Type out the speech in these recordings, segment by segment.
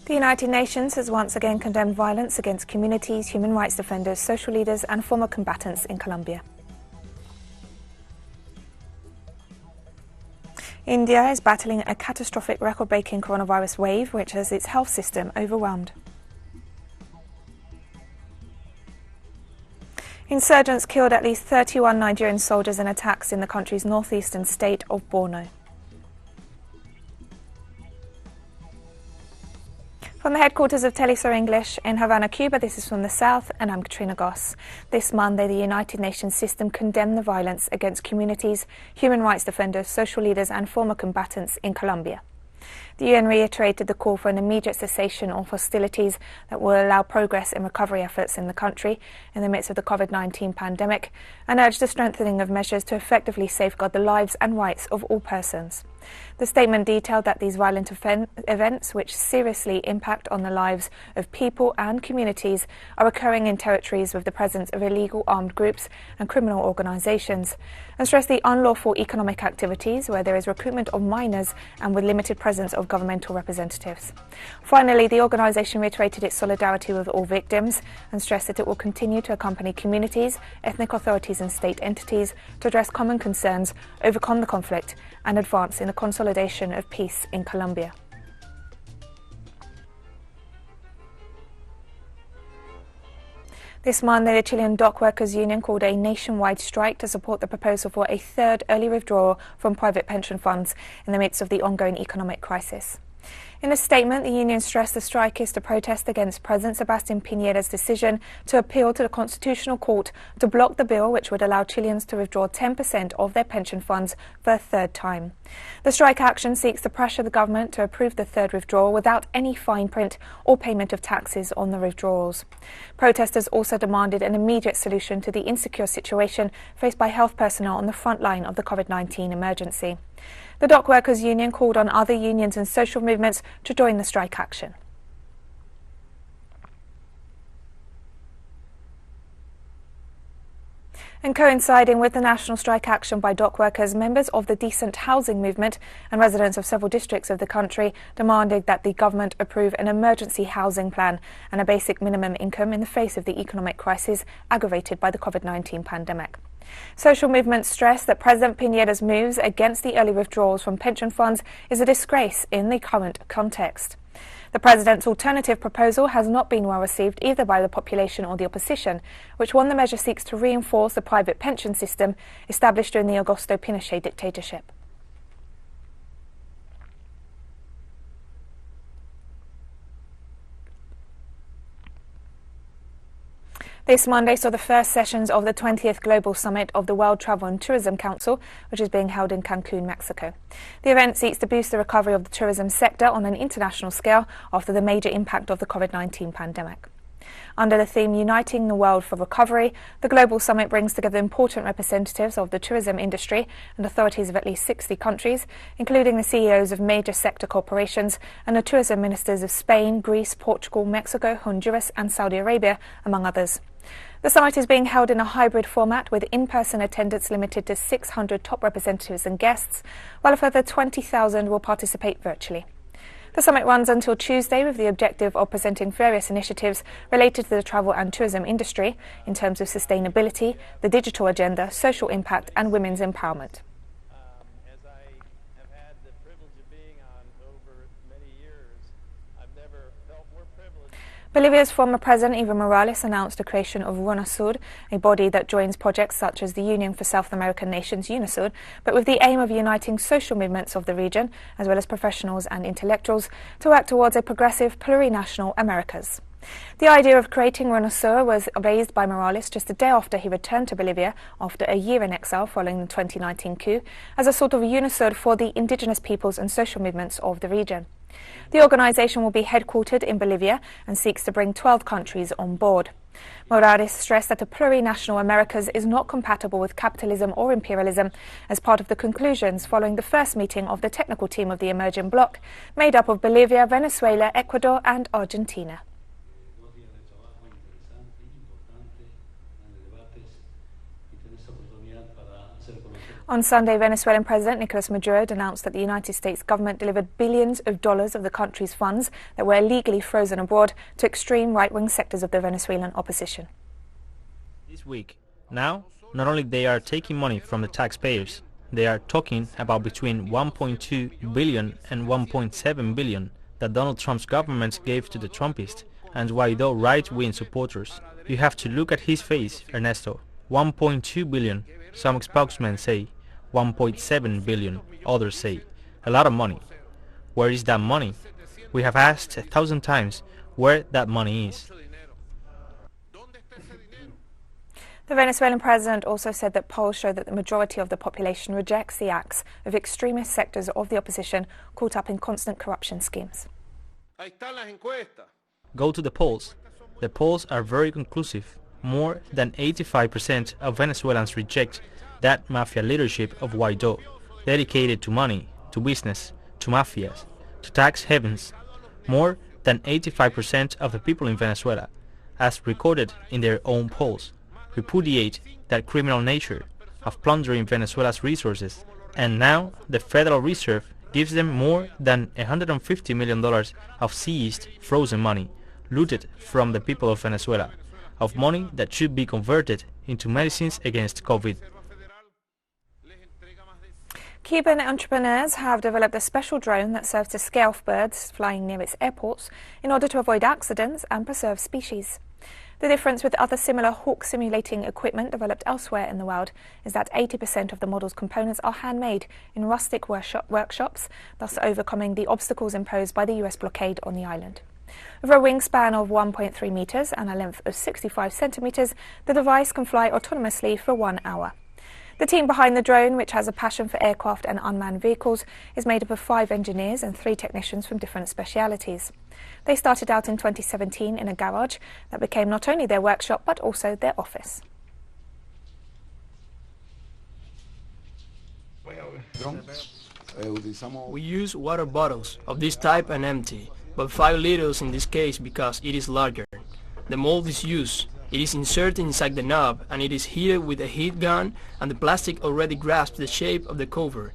The United Nations has once again condemned violence against communities, human rights defenders, social leaders and former combatants in Colombia. India is battling a catastrophic record-breaking coronavirus wave which has its health system overwhelmed. Insurgents killed at least 31 Nigerian soldiers in attacks in the country's northeastern state of Borno. From the headquarters of teleSUR English in Havana, Cuba, this is From the South, and I'm Katrina Goss. This Monday, the United Nations system condemned the violence against communities, human rights defenders, social leaders and former combatants in Colombia. The UN reiterated the call for an immediate cessation of hostilities that will allow progress in recovery efforts in the country in the midst of the COVID-19 pandemic and urged the strengthening of measures to effectively safeguard the lives and rights of all persons. The statement detailed that these violent events, which seriously impact on the lives of people and communities, are occurring in territories with the presence of illegal armed groups and criminal organisations, and stressed the unlawful economic activities where there is recruitment of minors and with limited presence of governmental representatives. Finally, the organisation reiterated its solidarity with all victims and stressed that it will continue to accompany communities, ethnic authorities and state entities to address common concerns, overcome the conflict and advance in the consolidation of peace in Colombia. This Monday, the Chilean Dock Workers Union called a nationwide strike to support the proposal for a third early withdrawal from private pension funds in the midst of the ongoing economic crisis. In a statement, the union stressed the strike is to protest against President Sebastián Piñera's decision to appeal to the Constitutional Court to block the bill which would allow Chileans to withdraw 10% of their pension funds for a third time. The strike action seeks to pressure the government to approve the third withdrawal without any fine print or payment of taxes on the withdrawals. Protesters also demanded an immediate solution to the insecure situation faced by health personnel on the front line of the COVID-19 emergency. The Dock Workers Union called on other unions and social movements to join the strike action. And coinciding with the national strike action by dock workers, members of the decent housing movement and residents of several districts of the country demanded that the government approve an emergency housing plan and a basic minimum income in the face of the economic crisis aggravated by the COVID-19 pandemic. Social movements stress that President Piñera's moves against the early withdrawals from pension funds is a disgrace in the current context. The President's alternative proposal has not been well received either by the population or the opposition, which won the measure seeks to reinforce the private pension system established during the Augusto Pinochet dictatorship. This Monday saw the first sessions of the 20th Global Summit of the World Travel and Tourism Council, which is being held in Cancun, Mexico. The event seeks to boost the recovery of the tourism sector on an international scale after the major impact of the COVID-19 pandemic. Under the theme Uniting the World for Recovery, the Global Summit brings together important representatives of the tourism industry and authorities of at least 60 countries, including the CEOs of major sector corporations and the tourism ministers of Spain, Greece, Portugal, Mexico, Honduras and Saudi Arabia, among others. The summit is being held in a hybrid format with in-person attendance limited to 600 top representatives and guests, while a further 20,000 will participate virtually. The summit runs until Tuesday with the objective of presenting various initiatives related to the travel and tourism industry in terms of sustainability, the digital agenda, social impact and women's empowerment. As I have had the privilege of being on over many years, I've never felt more privileged. Bolivia's former president Evo Morales announced the creation of UNASUR, a body that joins projects such as the Union for South American Nations, UNASUR, but with the aim of uniting social movements of the region, as well as professionals and intellectuals, to work towards a progressive, plurinational Americas. The idea of creating UNASUR was raised by Morales just a day after he returned to Bolivia after a year in exile following the 2019 coup, as a sort of UNASUR for the indigenous peoples and social movements of the region. The organisation will be headquartered in Bolivia and seeks to bring 12 countries on board. Morales stressed that the plurinational Americas is not compatible with capitalism or imperialism as part of the conclusions following the first meeting of the technical team of the emerging bloc, made up of Bolivia, Venezuela, Ecuador and Argentina. On Sunday, Venezuelan President Nicolas Maduro announced that the United States government delivered billions of dollars of the country's funds that were illegally frozen abroad to extreme right-wing sectors of the Venezuelan opposition. This week, now, not only they are taking money from the taxpayers, they are talking about between 1.2 billion and 1.7 billion that Donald Trump's government gave to the Trumpists and Guaidó right-wing supporters. You have to look at his face, Ernesto. 1.2 billion, some spokesmen say. 1.7 billion, others say. A lot of money. Where is that money? We have asked 1,000 times where that money is. The Venezuelan president also said that polls show that the majority of the population rejects the acts of extremist sectors of the opposition caught up in constant corruption schemes. Go to the polls. The polls are very conclusive. More than 85% of Venezuelans reject that mafia leadership of Guaidó, dedicated to money, to business, to mafias, to tax havens. More than 85% of the people in Venezuela, as recorded in their own polls, repudiate that criminal nature of plundering Venezuela's resources, and now the Federal Reserve gives them more than $150 million of seized, frozen money, looted from the people of Venezuela, of money that should be converted into medicines against COVID. Cuban entrepreneurs have developed a special drone that serves to scare off birds flying near its airports in order to avoid accidents and preserve species. The difference with other similar hawk simulating equipment developed elsewhere in the world is that 80% of the model's components are handmade in rustic workshops, thus overcoming the obstacles imposed by the US blockade on the island. With a wingspan of 1.3 meters and a length of 65 centimeters, the device can fly autonomously for 1 hour. The team behind the drone, which has a passion for aircraft and unmanned vehicles, is made up of 5 engineers and 3 technicians from different specialities. They started out in 2017 in a garage that became not only their workshop but also their office. We use water bottles of this type and empty, but 5 liters in this case because it is larger. The mold is used. It is inserted inside the knob and it is heated with a heat gun, and the plastic already grasps the shape of the cover,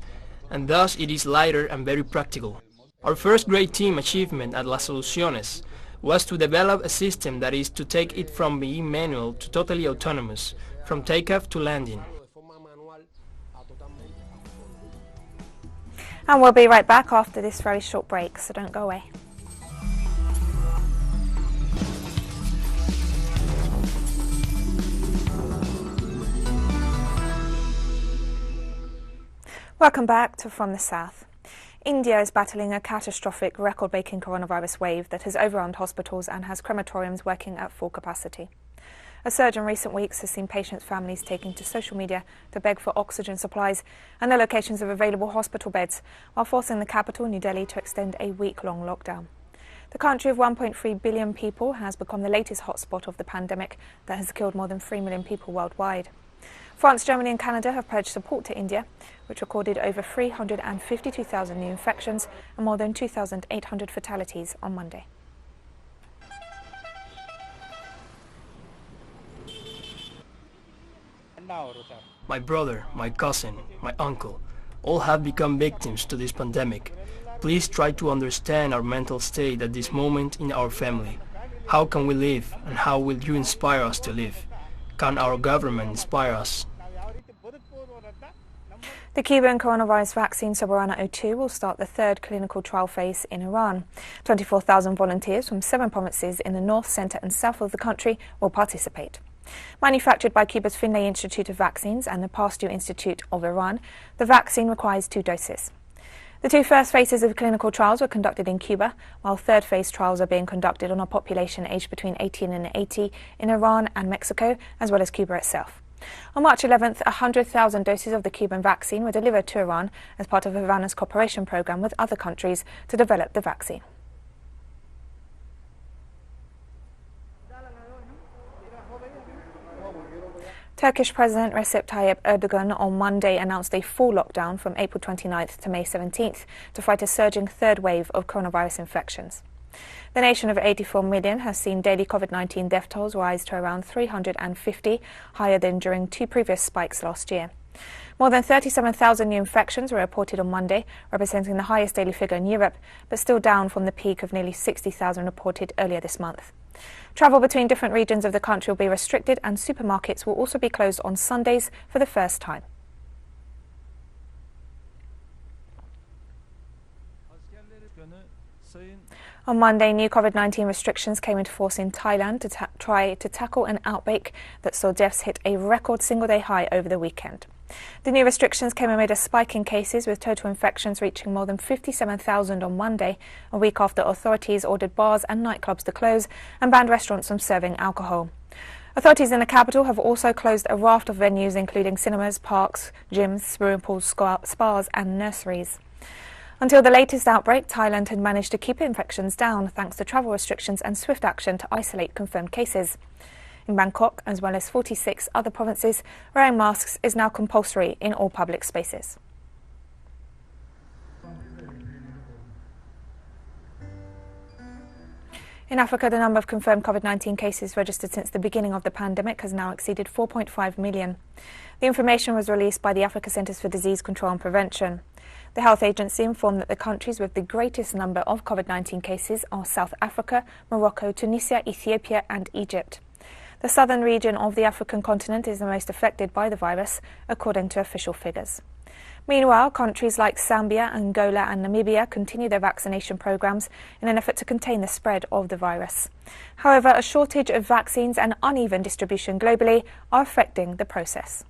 and thus it is lighter and very practical. Our first great team achievement at Las Soluciones was to develop a system that is to take it from being manual to totally autonomous, from takeoff to landing. And we'll be right back after this very short break, so don't go away. Welcome back to From the South. India is battling a catastrophic record-breaking coronavirus wave that has overrun hospitals and has crematoriums working at full capacity. A surge in recent weeks has seen patients' families taking to social media to beg for oxygen supplies and the locations of available hospital beds, while forcing the capital, New Delhi, to extend a week-long lockdown. The country of 1.3 billion people has become the latest hotspot of the pandemic that has killed more than 3 million people worldwide. France, Germany and Canada have pledged support to India, which recorded over 352,000 new infections and more than 2,800 fatalities on Monday. My brother, my cousin, my uncle, all have become victims to this pandemic. Please try to understand our mental state at this moment in our family. How can we live, and how will you inspire us to live? Can our government inspire us? The Cuban coronavirus vaccine Soberana 02 will start the 3rd clinical trial phase in Iran. 24,000 volunteers from 7 provinces in the north, centre and south of the country will participate. Manufactured by Cuba's Finlay Institute of Vaccines and the Pasteur Institute of Iran, the vaccine requires 2 doses. The 2 first phases of clinical trials were conducted in Cuba, while 3rd phase trials are being conducted on a population aged between 18 and 80 in Iran and Mexico, as well as Cuba itself. On March 11th, 100,000 doses of the Cuban vaccine were delivered to Iran as part of Havana's cooperation program with other countries to develop the vaccine. Turkish President Recep Tayyip Erdogan on Monday announced a full lockdown from April 29th to May 17th to fight a surging 3rd wave of coronavirus infections. The nation of 84 million has seen daily COVID-19 death tolls rise to around 350, higher than during 2 previous spikes last year. More than 37,000 new infections were reported on Monday, representing the highest daily figure in Europe, but still down from the peak of nearly 60,000 reported earlier this month. Travel between different regions of the country will be restricted, and supermarkets will also be closed on Sundays for the first time. On Monday, new COVID-19 restrictions came into force in Thailand to try to tackle an outbreak that saw deaths hit a record single-day high over the weekend. The new restrictions came amid a spike in cases, with total infections reaching more than 57,000 on Monday, a week after authorities ordered bars and nightclubs to close and banned restaurants from serving alcohol. Authorities in the capital have also closed a raft of venues, including cinemas, parks, gyms, swimming pools, spas and nurseries. Until the latest outbreak, Thailand had managed to keep infections down thanks to travel restrictions and swift action to isolate confirmed cases. In Bangkok, as well as 46 other provinces, wearing masks is now compulsory in all public spaces. In Africa, the number of confirmed COVID-19 cases registered since the beginning of the pandemic has now exceeded 4.5 million. The information was released by the Africa Centres for Disease Control and Prevention. The health agency informed that the countries with the greatest number of COVID-19 cases are South Africa, Morocco, Tunisia, Ethiopia and Egypt. The southern region of the African continent is the most affected by the virus, according to official figures. Meanwhile, countries like Zambia, Angola and Namibia continue their vaccination programs in an effort to contain the spread of the virus. However, a shortage of vaccines and uneven distribution globally are affecting the process.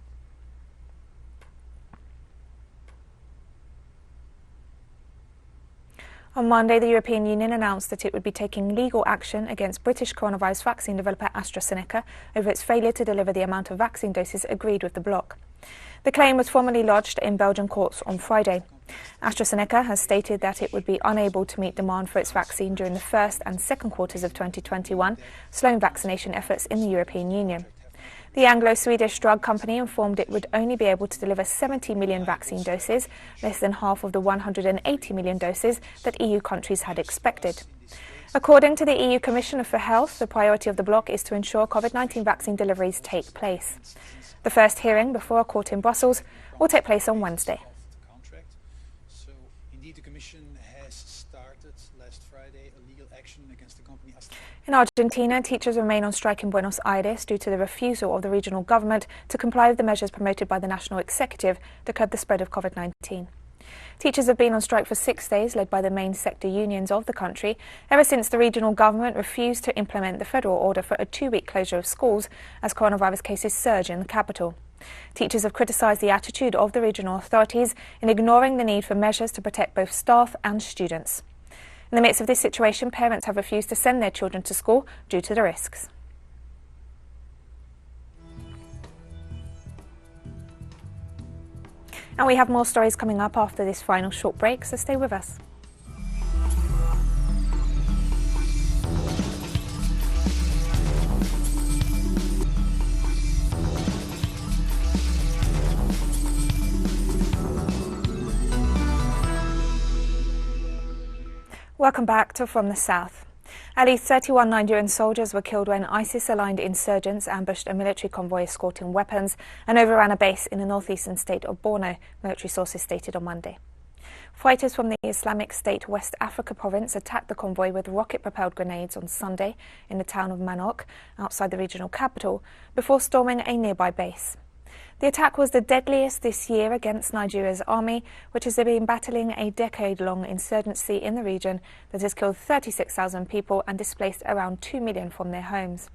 On Monday, the European Union announced that it would be taking legal action against British coronavirus vaccine developer AstraZeneca over its failure to deliver the amount of vaccine doses agreed with the bloc. The claim was formally lodged in Belgian courts on Friday. AstraZeneca has stated that it would be unable to meet demand for its vaccine during the first and second quarters of 2021, slowing vaccination efforts in the European Union. The Anglo-Swedish drug company informed it would only be able to deliver 70 million vaccine doses, less than half of the 180 million doses that EU countries had expected. According to the EU Commissioner for Health, the priority of the bloc is to ensure COVID-19 vaccine deliveries take place. The first hearing before a court in Brussels will take place on Wednesday. So, indeed, the Commission has started last Friday a legal action against the company. In Argentina, teachers remain on strike in Buenos Aires due to the refusal of the regional government to comply with the measures promoted by the national executive to curb the spread of COVID-19. Teachers have been on strike for 6 days, led by the main sector unions of the country, ever since the regional government refused to implement the federal order for a 2-week closure of schools as coronavirus cases surge in the capital. Teachers have criticised the attitude of the regional authorities in ignoring the need for measures to protect both staff and students. In the midst of this situation, parents have refused to send their children to school due to the risks. And we have more stories coming up after this final short break, so stay with us. Welcome back to From the South. At least 31 Nigerian soldiers were killed when ISIS-aligned insurgents ambushed a military convoy escorting weapons and overran a base in the northeastern state of Borno, military sources stated on Monday. Fighters from the Islamic State West Africa province attacked the convoy with rocket-propelled grenades on Sunday in the town of Manok, outside the regional capital, before storming a nearby base. The attack was the deadliest this year against Nigeria's army, which has been battling a decade-long insurgency in the region that has killed 36,000 people and displaced around 2 million from their homes.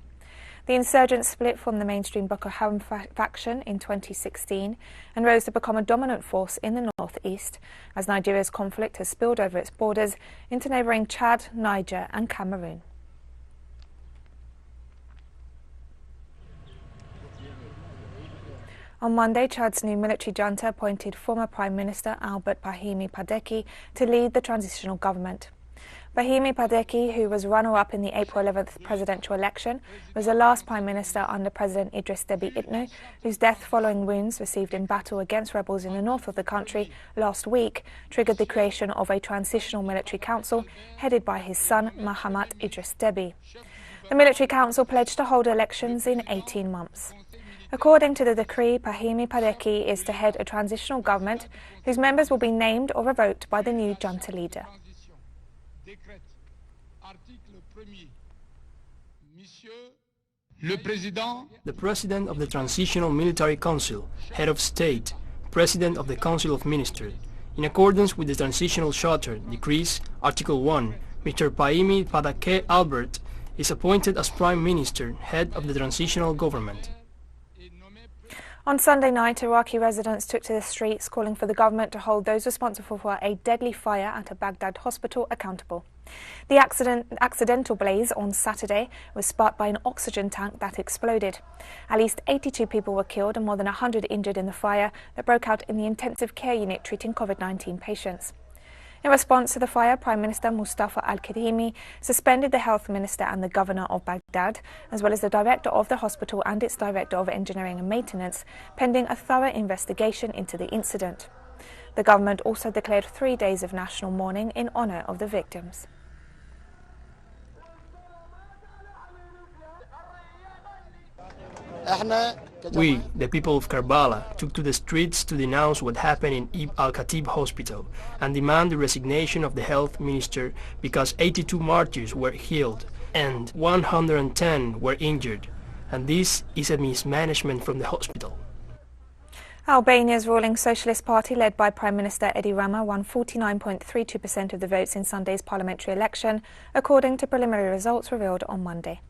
The insurgents split from the mainstream Boko Haram faction in 2016 and rose to become a dominant force in the northeast, as Nigeria's conflict has spilled over its borders into neighbouring Chad, Niger and Cameroon. On Monday, Chad's new military junta appointed former Prime Minister Albert Brahimi Padeki to lead the transitional government. Brahimi Padeki, who was runner-up in the April 11th presidential election, was the last Prime Minister under President Idris Deby Itno, whose death following wounds received in battle against rebels in the north of the country last week triggered the creation of a transitional military council headed by his son Mahamat Idris Deby. The military council pledged to hold elections in 18 months. According to the decree, Pahimi Padeki is to head a transitional government whose members will be named or revoked by the new junta leader. The President of the Transitional Military Council, Head of State, President of the Council of Ministers. In accordance with the Transitional Charter, Decrees, Article 1, Mr. Pahimi Padake Albert is appointed as Prime Minister, Head of the Transitional Government. On Sunday night, Iraqi residents took to the streets calling for the government to hold those responsible for a deadly fire at a Baghdad hospital accountable. The accidental blaze on Saturday was sparked by an oxygen tank that exploded. At least 82 people were killed and more than 100 injured in the fire that broke out in the intensive care unit treating COVID-19 patients. In response to the fire, Prime Minister Mustafa al-Kadhimi suspended the health minister and the governor of Baghdad, as well as the director of the hospital and its director of engineering and maintenance, pending a thorough investigation into the incident. The government also declared 3 days of national mourning in honour of the victims. We, the people of Karbala, took to the streets to denounce what happened in Ibn al-Khatib hospital and demand the resignation of the health minister because 82 martyrs were killed and 110 were injured, and this is a mismanagement from the hospital. Albania's ruling Socialist Party, led by Prime Minister Edi Rama, won 49.32% of the votes in Sunday's parliamentary election, according to preliminary results revealed on Monday.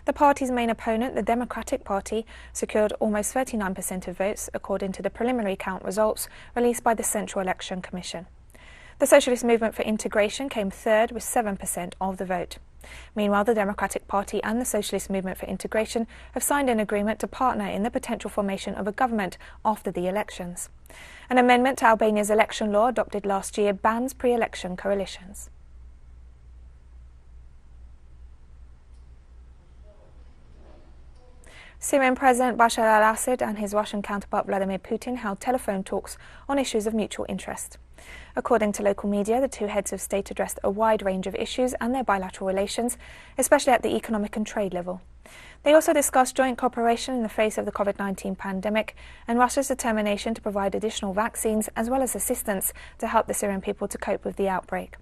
The party's main opponent, the Democratic Party, secured almost 39% of votes, according to the preliminary count results released by the Central Election Commission. The Socialist Movement for Integration came third with 7% of the vote. Meanwhile, the Democratic Party and the Socialist Movement for Integration have signed an agreement to partner in the potential formation of a government after the elections. An amendment to Albania's election law adopted last year bans pre-election coalitions. Syrian President Bashar al-Assad and his Russian counterpart Vladimir Putin held telephone talks on issues of mutual interest. According to local media, the two heads of state addressed a wide range of issues and their bilateral relations, especially at the economic and trade level. They also discussed joint cooperation in the face of the COVID-19 pandemic and Russia's determination to provide additional vaccines as well as assistance to help the Syrian people to cope with the outbreak.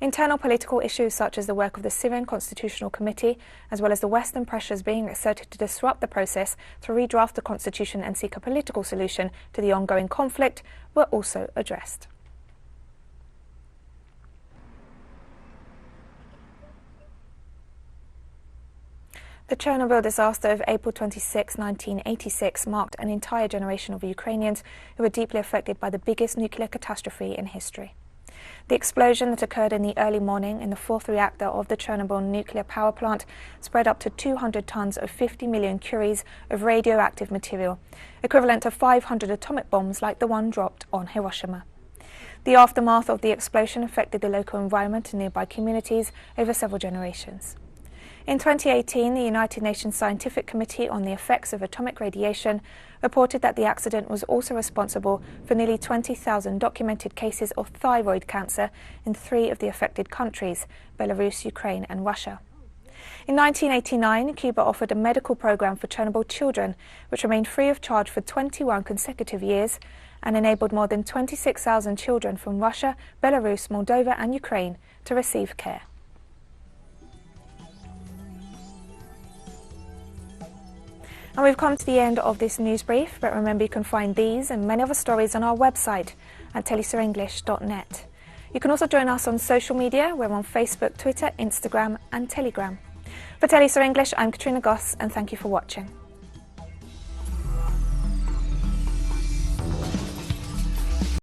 Internal political issues such as the work of the Syrian Constitutional Committee, as well as the Western pressures being exerted to disrupt the process to redraft the constitution and seek a political solution to the ongoing conflict, were also addressed. The Chernobyl disaster of April 26, 1986 marked an entire generation of Ukrainians who were deeply affected by the biggest nuclear catastrophe in history. The explosion that occurred in the early morning in the fourth reactor of the Chernobyl nuclear power plant spread up to 200 tons of 50 million curies of radioactive material, equivalent to 500 atomic bombs like the one dropped on Hiroshima. The aftermath of the explosion affected the local environment and nearby communities over several generations. In 2018, the United Nations Scientific Committee on the Effects of Atomic Radiation reported that the accident was also responsible for nearly 20,000 documented cases of thyroid cancer in 3 of the affected countries, Belarus, Ukraine and Russia. In 1989, Cuba offered a medical program for Chernobyl children, which remained free of charge for 21 consecutive years and enabled more than 26,000 children from Russia, Belarus, Moldova and Ukraine to receive care. And we've come to the end of this news brief, but remember you can find these and many other stories on our website at telesurenglish.net. You can also join us on social media. We're on Facebook, Twitter, Instagram and Telegram. For TeleSUR English, I'm Katrina Goss and thank you for watching.